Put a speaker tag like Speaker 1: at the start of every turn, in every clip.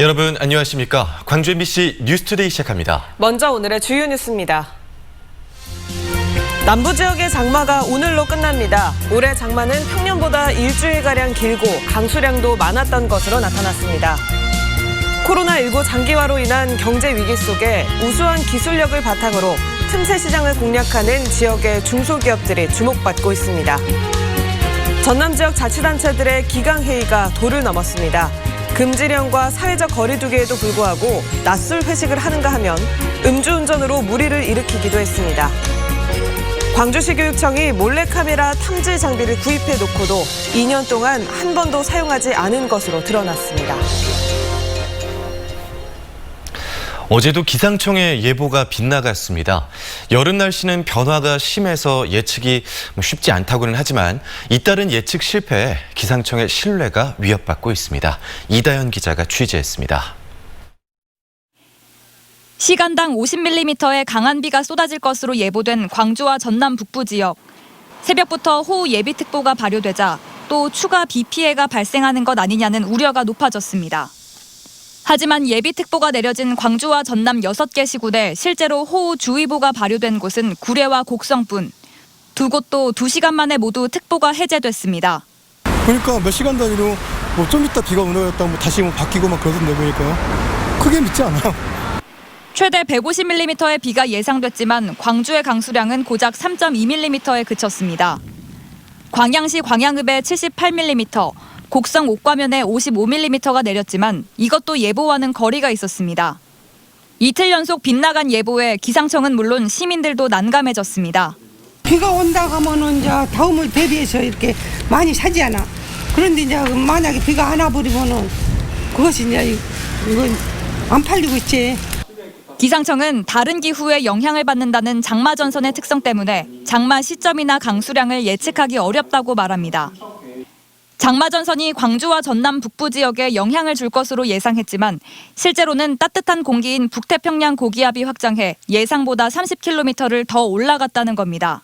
Speaker 1: 여러분 안녕하십니까? 광주 MBC 뉴스투데이 시작합니다.
Speaker 2: 먼저 오늘의 주요 뉴스입니다. 남부 지역의 장마가 오늘로 끝납니다. 올해 장마는 평년보다 일주일가량 길고 강수량도 많았던 것으로 나타났습니다. 코로나19 장기화로 인한 경제 위기 속에 우수한 기술력을 바탕으로 틈새 시장을 공략하는 지역의 중소기업들이 주목받고 있습니다. 전남 지역 자치단체들의 기강회의가 도를 넘었습니다. 금지령과 사회적 거리두기에도 불구하고 낮술 회식을 하는가 하면 음주운전으로 물의를 일으키기도 했습니다. 광주시교육청이 몰래카메라 탐지 장비를 구입해 놓고도 2년 동안 한 번도 사용하지 않은 것으로 드러났습니다.
Speaker 1: 어제도 기상청의 예보가 빗나갔습니다. 여름 날씨는 변화가 심해서 예측이 쉽지 않다고는 하지만 잇따른 예측 실패에 기상청의 신뢰가 위협받고 있습니다. 이다현 기자가 취재했습니다.
Speaker 3: 시간당 50mm의 강한 비가 쏟아질 것으로 예보된 광주와 전남 북부 지역. 새벽부터 호우 예비특보가 발효되자 또 추가 비 피해가 발생하는 것 아니냐는 우려가 높아졌습니다. 하지만 예비특보가 내려진 광주와 전남 6개 시군에 실제로 호우주의보가 발효된 곳은 구례와 곡성뿐. 두 곳도 2시간 만에 모두 특보가 해제됐습니다.
Speaker 4: 그러니까 몇 시간 단위로 좀 이따 비가 오늘였다가 다시 바뀌고 막 그러던데 보니까요. 크게 믿지 않아요.
Speaker 3: 최대 150mm의 비가 예상됐지만 광주의 강수량은 고작 3.2mm에 그쳤습니다. 광양시 광양읍에 78mm, 곡성 옥과면에 55mm가 내렸지만 이것도 예보와는 거리가 있었습니다. 이틀 연속 빗나간 예보에 기상청은 물론 시민들도 난감해졌습니다.
Speaker 5: 비가 온다 하면은 이제 다음을 대비해서 이렇게 많이 사지않아. 그런데 이제 만약에 비가 안 와버리면은 그것이 이제 이건 안 팔리고 있지.
Speaker 3: 기상청은 다른 기후에 영향을 받는다는 장마 전선의 특성 때문에 장마 시점이나 강수량을 예측하기 어렵다고 말합니다. 장마 전선이 광주와 전남 북부 지역에 영향을 줄 것으로 예상했지만 실제로는 따뜻한 공기인 북태평양 고기압이 확장해 예상보다 30km를 더 올라갔다는 겁니다.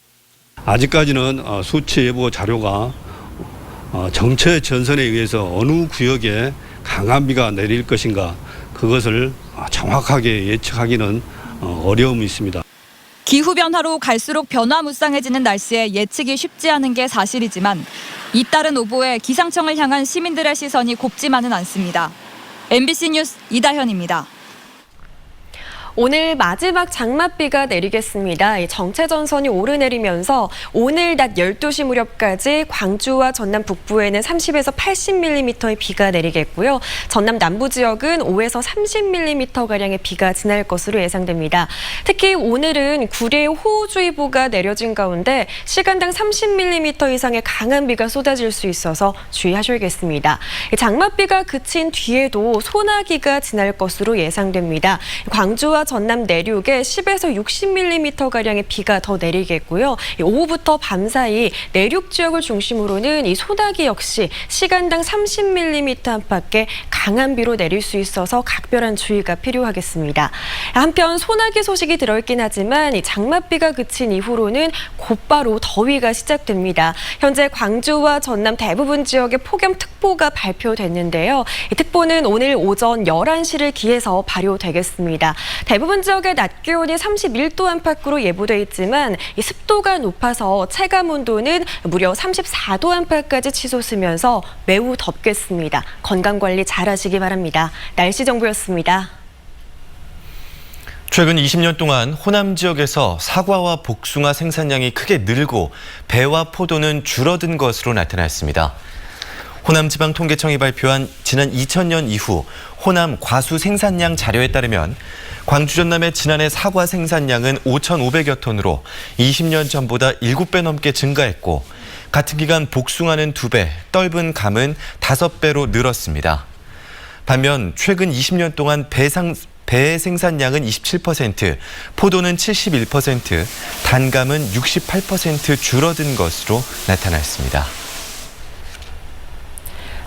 Speaker 6: 아직까지는 수치 예보 자료가 정체 전선에 의해서 어느 구역에 강한 비가 내릴 것인가 그것을 정확하게 예측하기는 어려움이 있습니다.
Speaker 3: 기후변화로 갈수록 변화무쌍해지는 날씨에 예측이 쉽지 않은 게 사실이지만 잇따른 오보에 기상청을 향한 시민들의 시선이 곱지만은 않습니다. MBC 뉴스 이다현입니다.
Speaker 2: 오늘 마지막 장맛비가 내리겠습니다. 정체전선이 오르내리면서 오늘 낮 12시 무렵까지 광주와 전남 북부에는 30에서 80mm의 비가 내리겠고요. 전남 남부 지역은 5에서 30mm가량의 비가 지날 것으로 예상됩니다. 특히 오늘은 구례에 호우주의보가 내려진 가운데 시간당 30mm 이상의 강한 비가 쏟아질 수 있어서 주의하셔야겠습니다. 장맛비가 그친 뒤에도 소나기가 지날 것으로 예상됩니다. 광주와 전남 내륙에 10에서 60mm가량의 비가 더 내리겠고요. 오후부터 밤 사이 내륙 지역을 중심으로는 이 소나기 역시 시간당 30mm 안팎의 강한 비로 내릴 수 있어서 각별한 주의가 필요하겠습니다. 한편 소나기 소식이 들어있긴 하지만 이 장맛비가 그친 이후로는 곧바로 더위가 시작됩니다. 현재 광주와 전남 대부분 지역에 폭염특보가 발표됐는데요. 이 특보는 오늘 오전 11시를 기해서 발효되겠습니다. 대부분 지역의 낮 기온이 31도 안팎으로 예보돼 있지만 이 습도가 높아서 체감 온도는 무려 34도 안팎까지 치솟으면서 매우 덥겠습니다. 건강관리 잘하시기 바랍니다. 날씨 정보였습니다.
Speaker 1: 최근 20년 동안 호남 지역에서 사과와 복숭아 생산량이 크게 늘고 배와 포도는 줄어든 것으로 나타났습니다. 호남지방통계청이 발표한 지난 2000년 이후 호남 과수 생산량 자료에 따르면 광주 전남의 지난해 사과 생산량은 5,500여 톤으로 20년 전보다 7배 넘게 증가했고 같은 기간 복숭아는 2배, 떫은 감은 5배로 늘었습니다. 반면 최근 20년 동안 배 생산량은 27%, 포도는 71%, 단감은 68% 줄어든 것으로 나타났습니다.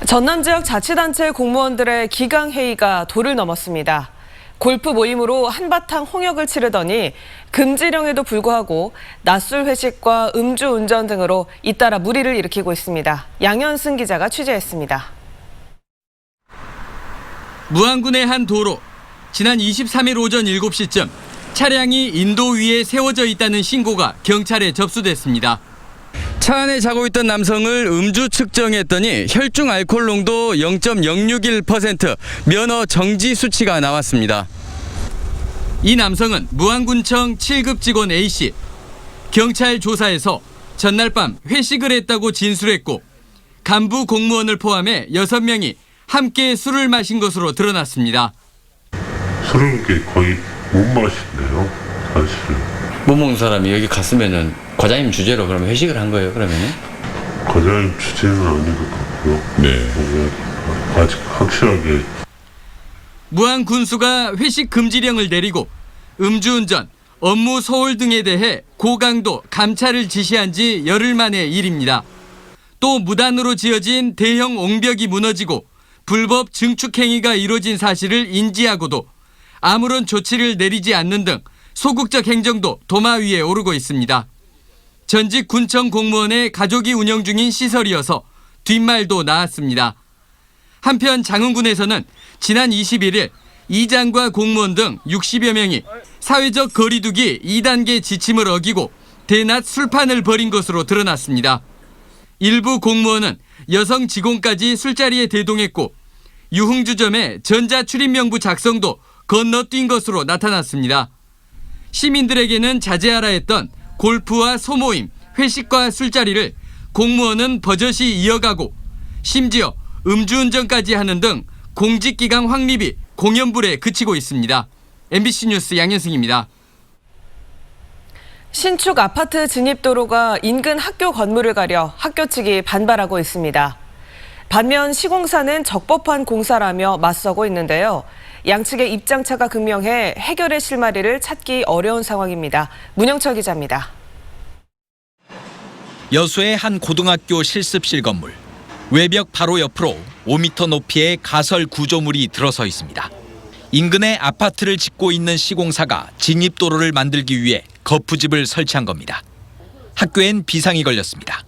Speaker 2: 전남 지역 자치단체 공무원들의 기강회의가 도를 넘었습니다. 골프 모임으로 한바탕 홍역을 치르더니 금지령에도 불구하고 낮술 회식과 음주운전 등으로 잇따라 물의를 일으키고 있습니다. 양현승 기자가 취재했습니다.
Speaker 7: 무안군의 한 도로. 지난 23일 오전 7시쯤 차량이 인도 위에 세워져 있다는 신고가 경찰에 접수됐습니다. 차 안에 자고 있던 남성을 음주 측정했더니 혈중 알코올 농도 0.061%, 면허 정지 수치가 나왔습니다. 이 남성은 무안군청 7급 직원 A씨. 경찰 조사에서 전날 밤 회식을 했다고 진술했고 간부 공무원을 포함해 6명이 함께 술을 마신 것으로 드러났습니다.
Speaker 8: 술은 거의 못 마신대요, 사실.
Speaker 9: 못 먹는 사람이 여기 갔으면은 과장님 주제로 그러면 회식을 한 거예요, 그러면은?
Speaker 8: 과장님 주제는 아닌 것 같고요. 네. 아직 확실하게.
Speaker 7: 무안 군수가 회식 금지령을 내리고 음주운전, 업무 소홀 등에 대해 고강도 감찰을 지시한 지 열흘 만의 일입니다. 또 무단으로 지어진 대형 옹벽이 무너지고 불법 증축 행위가 이루어진 사실을 인지하고도 아무런 조치를 내리지 않는 등 소극적 행정도 도마 위에 오르고 있습니다. 전직 군청 공무원의 가족이 운영 중인 시설이어서 뒷말도 나왔습니다. 한편 장흥군에서는 지난 21일 이장과 공무원 등 60여 명이 사회적 거리두기 2단계 지침을 어기고 대낮 술판을 벌인 것으로 드러났습니다. 일부 공무원은 여성 직원까지 술자리에 대동했고 유흥주점의 전자출입명부 작성도 건너뛴 것으로 나타났습니다. 시민들에게는 자제하라 했던 골프와 소모임, 회식과 술자리를 공무원은 버젓이 이어가고 심지어 음주운전까지 하는 등 공직기강 확립이 공연불에 그치고 있습니다. MBC 뉴스 양현승입니다.
Speaker 10: 신축 아파트 진입도로가 인근 학교 건물을 가려 학교 측이 반발하고 있습니다. 반면 시공사는 적법한 공사라며 맞서고 있는데요. 양측의 입장차가 극명해 해결의 실마리를 찾기 어려운 상황입니다. 문영철 기자입니다.
Speaker 11: 여수의 한 고등학교 실습실 건물. 외벽 바로 옆으로 5m 높이의 가설 구조물이 들어서 있습니다. 인근에 아파트를 짓고 있는 시공사가 진입도로를 만들기 위해 거푸집을 설치한 겁니다. 학교엔 비상이 걸렸습니다.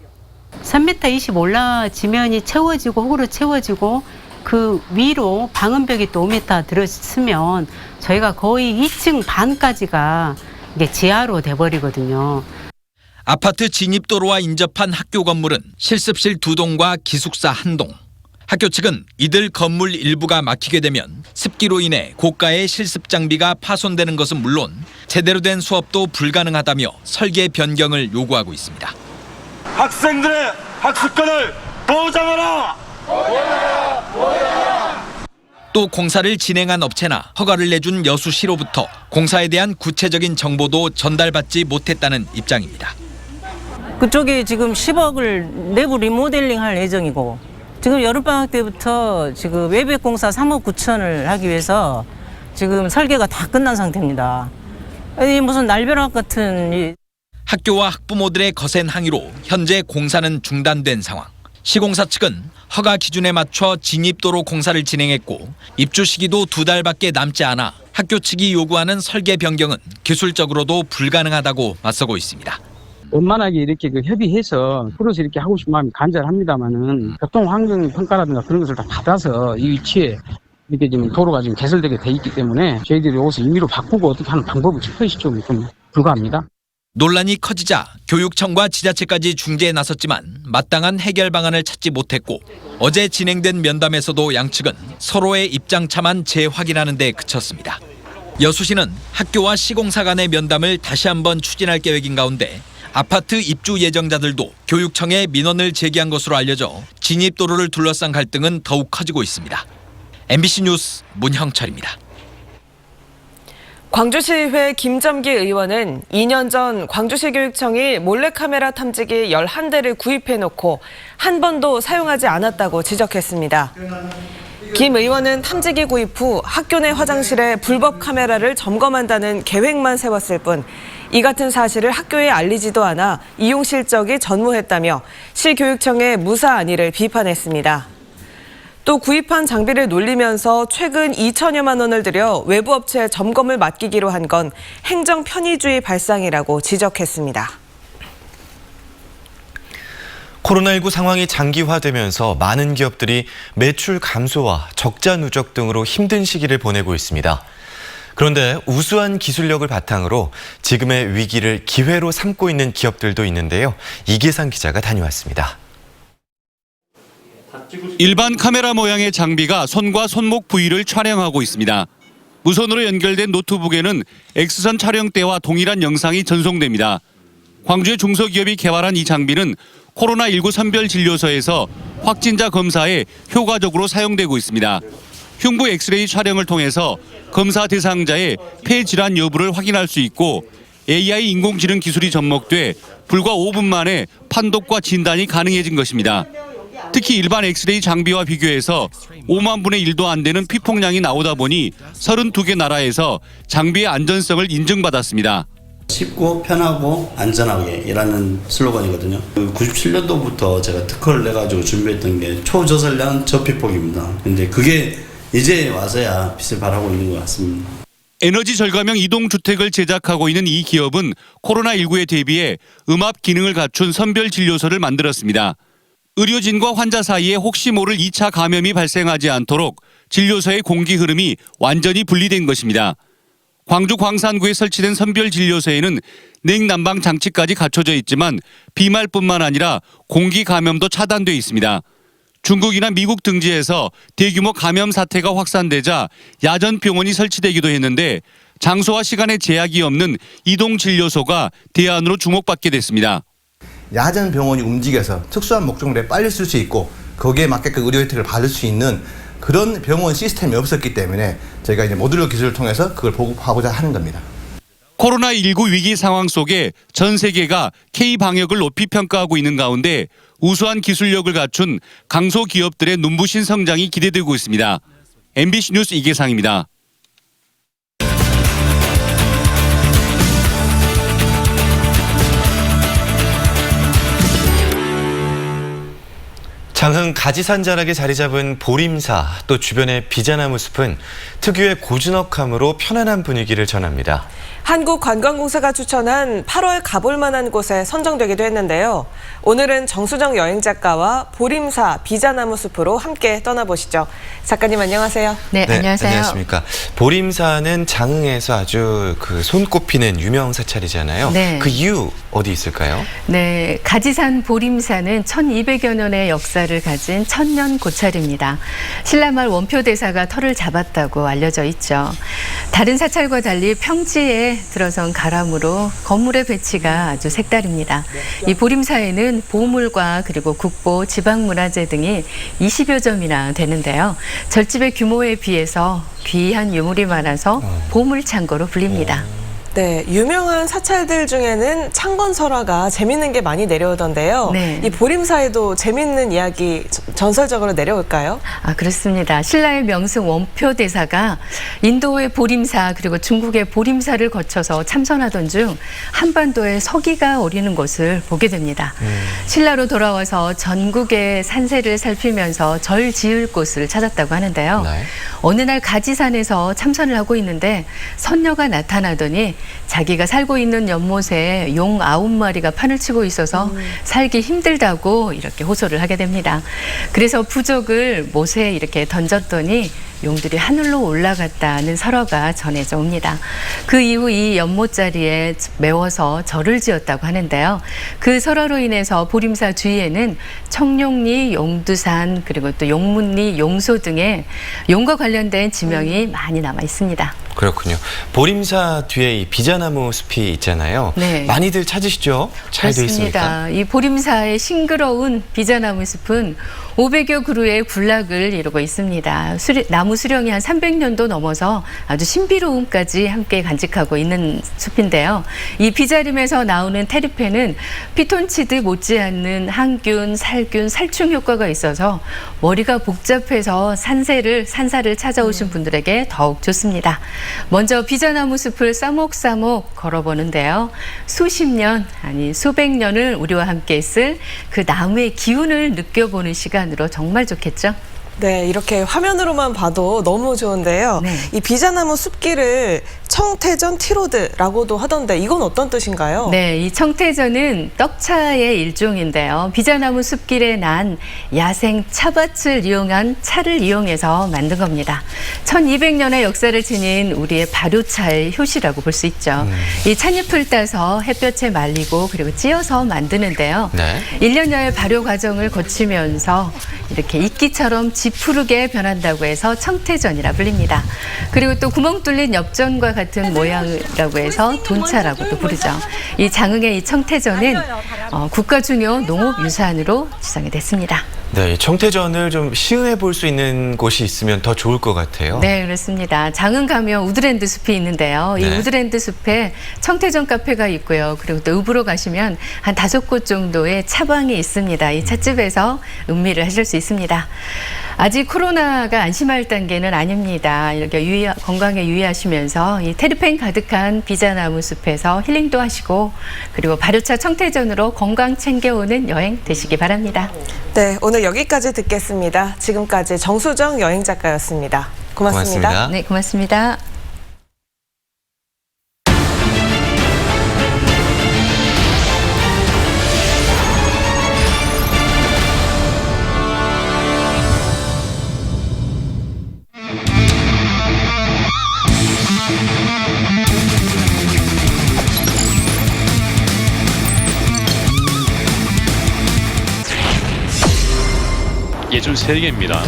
Speaker 12: 3m 20 올라지면이 채워지고 흙으로 채워지고 그 위로 방음벽이 또 5m 들어서면 저희가 거의 2층 반까지가 이게 지하로 돼버리거든요.
Speaker 11: 아파트 진입도로와 인접한 학교 건물은 실습실 2동과 기숙사 1동. 학교 측은 이들 건물 일부가 막히게 되면 습기로 인해 고가의 실습 장비가 파손되는 것은 물론 제대로 된 수업도 불가능하다며 설계 변경을 요구하고 있습니다.
Speaker 13: 학생들의 학습권을 보장하라!
Speaker 11: 또 공사를 진행한 업체나 허가를 내준 여수시로부터 공사에 대한 구체적인 정보도 전달받지 못했다는 입장입니다.
Speaker 14: 그쪽에 지금 10억을 내부 리모델링 할 예정이고 지금 여름방학 때부터 지금 외벽 공사 3억 9천을 하기 위해서 지금 설계가 다 끝난 상태입니다. 이 무슨 날벼락 같은
Speaker 11: 학교와 학부모들의 거센 항의로 현재 공사는 중단된 상황. 시공사 측은 허가 기준에 맞춰 진입도로 공사를 진행했고 입주 시기도 2달밖에 남지 않아 학교 측이 요구하는 설계 변경은 기술적으로도 불가능하다고 맞서고 있습니다.
Speaker 15: 원만하게 이렇게 협의해서 풀어서 이렇게 하고 싶은 마음이 간절합니다만은 교통환경평가라든가 그런 것을 다 받아서 이 위치에 이렇게 지금 도로가 지금 개설되게 돼 있기 때문에 저희들이 이것을 임의로 바꾸고 어떻게 하는 방법을 그것이 좀 불가합니다.
Speaker 11: 논란이 커지자 교육청과 지자체까지 중재에 나섰지만 마땅한 해결 방안을 찾지 못했고 어제 진행된 면담에서도 양측은 서로의 입장차만 재확인하는 데 그쳤습니다. 여수시는 학교와 시공사 간의 면담을 다시 한번 추진할 계획인 가운데 아파트 입주 예정자들도 교육청에 민원을 제기한 것으로 알려져 진입도로를 둘러싼 갈등은 더욱 커지고 있습니다. MBC 뉴스 문형철입니다.
Speaker 10: 광주시의회 김점기 의원은 2년 전 광주시 교육청이 몰래카메라 탐지기 11대를 구입해놓고 한 번도 사용하지 않았다고 지적했습니다. 김 의원은 탐지기 구입 후 학교 내 화장실에 불법 카메라를 점검한다는 계획만 세웠을 뿐 이 같은 사실을 학교에 알리지도 않아 이용 실적이 전무했다며 시교육청의 무사 안위를 비판했습니다. 또 구입한 장비를 놀리면서 최근 2천여만 원을 들여 외부 업체에 점검을 맡기기로 한 건 행정 편의주의 발상이라고 지적했습니다.
Speaker 1: 코로나19 상황이 장기화되면서 많은 기업들이 매출 감소와 적자 누적 등으로 힘든 시기를 보내고 있습니다. 그런데 우수한 기술력을 바탕으로 지금의 위기를 기회로 삼고 있는 기업들도 있는데요. 이계상 기자가 다녀왔습니다.
Speaker 16: 일반 카메라 모양의 장비가 손과 손목 부위를 촬영하고 있습니다. 무선으로 연결된 노트북에는 X선 촬영대와 동일한 영상이 전송됩니다. 광주의 중소기업이 개발한 이 장비는 코로나19 선별진료소에서 확진자 검사에 효과적으로 사용되고 있습니다. 흉부 엑스레이 촬영을 통해서 검사 대상자의 폐질환 여부를 확인할 수 있고 AI 인공지능 기술이 접목돼 불과 5분 만에 판독과 진단이 가능해진 것입니다. 특히 일반 엑스레이 장비와 비교해서 5만 분의 1도 안 되는 피폭량이 나오다 보니 32개 나라에서 장비의 안전성을 인증받았습니다.
Speaker 17: 쉽고 편하고 안전하게라는 슬로건이거든요. 97년도부터 제가 특허를 내가지고 준비했던 게 초저설량 저피폭입니다. 근데 그게 이제 와서야 빛을 발하고 있는 것 같습니다.
Speaker 16: 에너지 절감형 이동주택을 제작하고 있는 이 기업은 코로나19에 대비해 음압 기능을 갖춘 선별진료소를 만들었습니다. 의료진과 환자 사이에 혹시 모를 2차 감염이 발생하지 않도록 진료소의 공기 흐름이 완전히 분리된 것입니다. 광주 광산구에 설치된 선별진료소에는 냉난방 장치까지 갖춰져 있지만 비말뿐만 아니라 공기 감염도 차단돼 있습니다. 중국이나 미국 등지에서 대규모 감염 사태가 확산되자 야전 병원이 설치되기도 했는데 장소와 시간에 제약이 없는 이동진료소가 대안으로 주목받게 됐습니다.
Speaker 18: 야전 병원이 움직여서 특수한 목적물에 빨리 쓸 수 있고 거기에 맞게끔 의료 혜택을 받을 수 있는 그런 병원 시스템이 없었기 때문에 저희가 이제 모듈러 기술을 통해서 그걸 보급하고자 하는 겁니다.
Speaker 16: 코로나19 위기 상황 속에 전 세계가 K-방역을 높이 평가하고 있는 가운데 우수한 기술력을 갖춘 강소 기업들의 눈부신 성장이 기대되고 있습니다. MBC 뉴스 이계상입니다.
Speaker 1: 장흥 가지산 자락에 자리 잡은 보림사 또 주변의 비자나무 숲은 특유의 고즈넉함으로 편안한 분위기를 전합니다.
Speaker 10: 한국관광공사가 추천한 8월 가볼 만한 곳에 선정되기도 했는데요. 오늘은 정수정 여행작가와 보림사 비자나무 숲으로 함께 떠나보시죠. 작가님 안녕하세요.
Speaker 19: 네, 안녕하세요.
Speaker 1: 안녕하십니까. 보림사는 장흥에서 아주 손꼽히는 유명 사찰이잖아요.
Speaker 19: 네.
Speaker 1: 그 이유 어디 있을까요?
Speaker 19: 네, 가지산 보림사는 1200여 년의 역사를 가진 천년 고찰입니다. 신라말 원표대사가 터를 잡았다고 알려져 있죠. 다른 사찰과 달리 평지에 들어선 가람으로 건물의 배치가 아주 색다릅니다. 이 보림사에는 보물과 그리고 국보, 지방문화재 등이 20여 점이나 되는데요. 절집의 규모에 비해서 귀한 유물이 많아서 보물창고로 불립니다.
Speaker 10: 네, 유명한 사찰들 중에는 창건설화가 재밌는 게 많이 내려오던데요.
Speaker 19: 네.
Speaker 10: 이 보림사에도 재밌는 이야기 전설적으로 내려올까요?
Speaker 19: 아, 그렇습니다. 신라의 명승 원표대사가 인도의 보림사 그리고 중국의 보림사를 거쳐서 참선하던 중 한반도에 서기가 오리는 것을 보게 됩니다. 신라로 돌아와서 전국의 산세를 살피면서 절 지을 곳을 찾았다고 하는데요.
Speaker 1: 네.
Speaker 19: 어느 날 가지산에서 참선을 하고 있는데 선녀가 나타나더니 자기가 살고 있는 연못에 용 9마리가 판을 치고 있어서 살기 힘들다고 이렇게 호소를 하게 됩니다. 그래서 부적을 못에 이렇게 던졌더니 용들이 하늘로 올라갔다는 설화가 전해져 옵니다. 그 이후 이 연못자리에 메워서 절을 지었다고 하는데요. 그 설화로 인해서 보림사 주위에는 청룡리, 용두산, 그리고 또 용문리, 용소 등의 용과 관련된 지명이 많이 남아 있습니다.
Speaker 1: 그렇군요. 보림사 뒤에 이 비자나무 숲이 있잖아요.
Speaker 19: 네.
Speaker 1: 많이들 찾으시죠? 잘 돼 있습니까?
Speaker 19: 그렇습니다. 이 보림사의 싱그러운 비자나무 숲은 500여 그루의 군락을 이루고 있습니다. 나무 수령이 한 300년도 넘어서 아주 신비로움까지 함께 간직하고 있는 숲인데요. 이 비자림에서 나오는 테르펜은 피톤치드 못지않는 항균, 살균, 살충 효과가 있어서 머리가 복잡해서 산사를 찾아오신 분들에게 더욱 좋습니다. 먼저 비자나무 숲을 싸목싸목 걸어보는데요. 수십 년, 아니 수백 년을 우리와 함께 있을 그 나무의 기운을 느껴보는 시간으로 정말 좋겠죠?
Speaker 10: 네, 이렇게 화면으로만 봐도 너무 좋은데요.
Speaker 19: 네.
Speaker 10: 이 비자나무 숲길을 청태전 티로드라고도 하던데 이건 어떤 뜻인가요?
Speaker 19: 네, 이 청태전은 떡차의 일종인데요. 비자나무 숲길에 난 야생 차밭을 이용한 차를 이용해서 만든 겁니다. 1200년의 역사를 지닌 우리의 발효차의 효시라고 볼 수 있죠. 이 찻잎을 따서 햇볕에 말리고 그리고 찧어서 만드는데요.
Speaker 1: 네.
Speaker 19: 1년여의 발효 과정을 거치면서 이렇게 이끼처럼 지푸르게 변한다고 해서 청태전이라 불립니다. 그리고 또 구멍 뚫린 엽전과 같은 모양이라고 해서 돈차라고도 부르죠. 이 장흥의 이 청태전은 국가 중요 농업 유산으로 지정이 됐습니다.
Speaker 1: 네, 청태전을 좀 시음해 볼 수 있는 곳이 있으면 더 좋을 것 같아요.
Speaker 19: 네, 그렇습니다. 장흥 가면 우드랜드 숲이 있는데요. 이
Speaker 1: 네.
Speaker 19: 우드랜드 숲에 청태전 카페가 있고요. 그리고 또 읍으로 가시면 한 5곳 정도의 차방이 있습니다. 이 찻집에서 음미를 하실 수 있습니다. 아직 코로나가 안심할 단계는 아닙니다. 이렇게 건강에 유의하시면서 이 테르펜 가득한 비자나무 숲에서 힐링도 하시고 그리고 발효차 청태전으로 건강 챙겨오는 여행 되시기 바랍니다.
Speaker 10: 네, 오늘 여기까지 듣겠습니다. 지금까지 정수정 여행 작가였습니다. 고맙습니다.
Speaker 19: 네, 고맙습니다.
Speaker 20: 예준 3개입니다.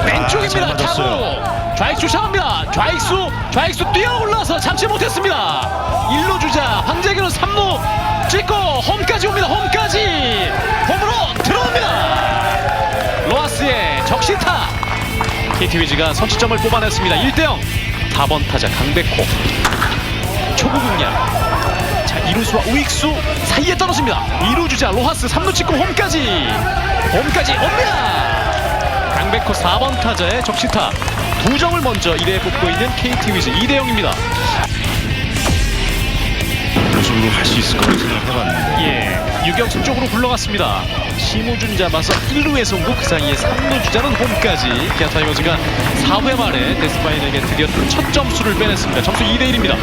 Speaker 20: 왼쪽입니다. 타고 좌익수 샷합니다. 좌익수 뛰어 올라서 잡지 못했습니다. 1루 주자 황재균은 3루 찍고 홈까지 옵니다. 홈으로 들어옵니다. 로하스의 적시타. KT 위즈가 선취점을 뽑아냈습니다. 1대0. 4번 타자 강백호. 초구 공략. 자, 2루수와 우익수 사이에 떨어집니다. 2루 주자 로하스 3루 찍고 홈까지 옵니다. 강백호 4번 타자의 적시타. 2점을 먼저 1회에 뽑고 있는 KT 위즈 2대0입니다.
Speaker 8: 그런 식으로 할 수 있을 거라고 생각해봤는데.
Speaker 20: 예, 유격수 쪽으로 굴러갔습니다. 심우준 잡아서 1루에 송구, 그 사이에 3루 주자는 홈까지. 기아 타이거즈가 4회 말에 데스파인에게 드디어 첫 점수를 빼냈습니다. 점수 2대1입니다.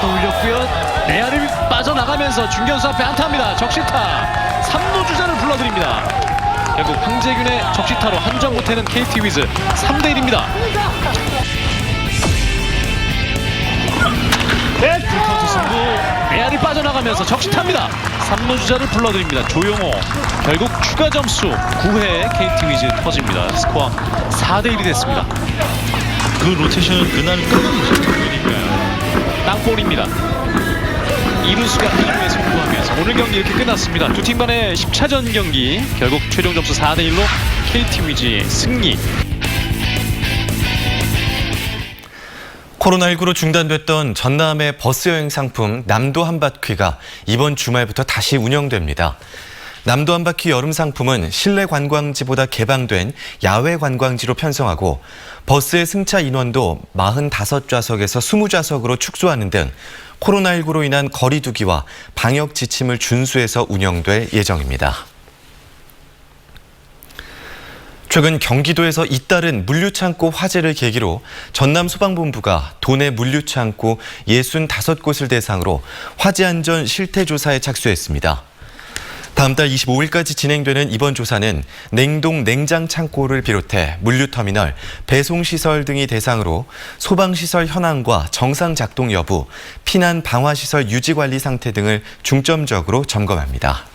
Speaker 20: 걷어올렸고요. 내야를 빠져나가면서 중견수 앞에 안타입니다. 적시타. 3루 주자를 불러드립니다. 결국 황재균의 적시타로 한 점 못하는 KT 위즈 3대1입니다. 풀카운트 승부. 내야를 빠져나가면서 적시타입니다. 3루 주자를 불러드립니다. 조용호. 결국 추가 점수 9회에 KT 위즈 터집니다. 스코어 4대1이 됐습니다.
Speaker 8: 그 로테이션을 그날 끝내니까요.
Speaker 20: 땅볼입니다. 2루수가 1루에 성공하면서 오늘 경기 이렇게 끝났습니다. 두 팀 간의 10차전 경기 결국 최종 점수 4대1로 KT 위즈의 승리.
Speaker 1: 코로나19로 중단됐던 전남의 버스 여행 상품 남도 한바퀴가 이번 주말부터 다시 운영됩니다. 남도 한바퀴 여름 상품은 실내 관광지보다 개방된 야외 관광지로 편성하고 버스의 승차 인원도 45좌석에서 20좌석으로 축소하는 등 코로나19로 인한 거리 두기와 방역 지침을 준수해서 운영될 예정입니다. 최근 경기도에서 잇따른 물류창고 화재를 계기로 전남소방본부가 도내 물류창고 65곳을 대상으로 화재 안전 실태조사에 착수했습니다. 다음 달 25일까지 진행되는 이번 조사는 냉동 냉장 창고를 비롯해 물류터미널, 배송시설 등이 대상으로 소방시설 현황과 정상 작동 여부, 피난 방화시설 유지관리 상태 등을 중점적으로 점검합니다.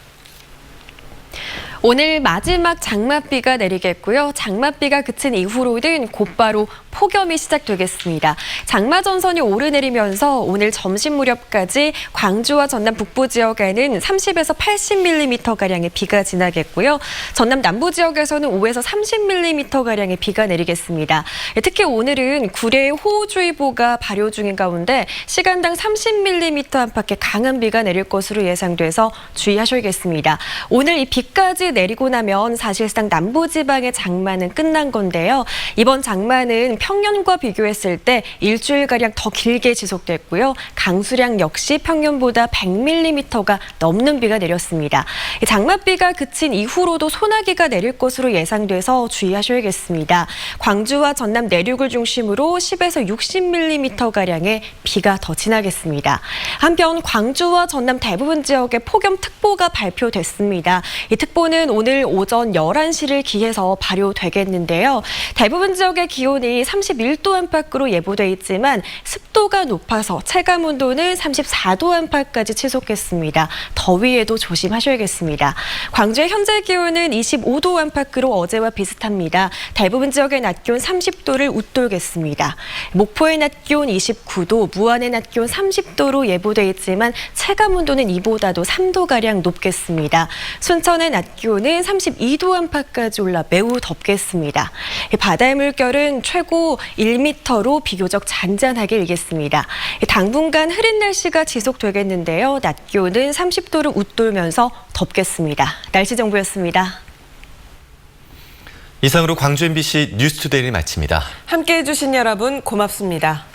Speaker 2: 오늘 마지막 장맛비가 내리겠고요. 장맛비가 그친 이후로는 곧바로 폭염이 시작되겠습니다. 장마 전선이 오르내리면서 오늘 점심 무렵까지 광주와 전남 북부 지역에는 30에서 80mm가량의 비가 지나겠고요. 전남 남부 지역에서는 5에서 30mm가량의 비가 내리겠습니다. 특히 오늘은 구례에 호우주의보가 발효 중인 가운데 시간당 30mm 안팎의 강한 비가 내릴 것으로 예상돼서 주의하셔야겠습니다. 오늘 이 비까지 내리고 나면 사실상 남부지방의 장마는 끝난 건데요. 이번 장마는 평년과 비교했을 때 일주일가량 더 길게 지속됐고요. 강수량 역시 평년보다 100mm가 넘는 비가 내렸습니다. 장맛비가 그친 이후로도 소나기가 내릴 것으로 예상돼서 주의하셔야겠습니다. 광주와 전남 내륙을 중심으로 10에서 60mm가량의 비가 더 지나겠습니다. 한편 광주와 전남 대부분 지역에 폭염특보가 발표됐습니다. 이 특보는 오늘 오전 11시를 기해서 발효되겠는데요. 대부분 지역의 기온이 31도 안팎으로 예보돼 있지만 습도가 높아서 체감온도는 34도 안팎까지 치솟겠습니다. 더위에도 조심하셔야겠습니다. 광주의 현재 기온은 25도 안팎으로 어제와 비슷합니다. 대부분 지역의 낮 기온 30도를 웃돌겠습니다. 목포의 낮 기온 29도, 무안의 낮 기온 30도로 예보돼 있지만 체감온도는 이보다도 3도가량 높겠습니다. 순천의 낮 기온은 32도 안팎까지 올라 매우 덥겠습니다. 바다의 물결은 최고 1m로 비교적 잔잔하게 일겠습니다. 당분간 흐린 날씨가 지속되겠는데요. 낮 기온은 30도를 웃돌면서 덥겠습니다. 날씨 정보였습니다.
Speaker 1: 이상으로 광주 MBC 뉴스투데이를 마칩니다.
Speaker 10: 함께해 주신 여러분 고맙습니다.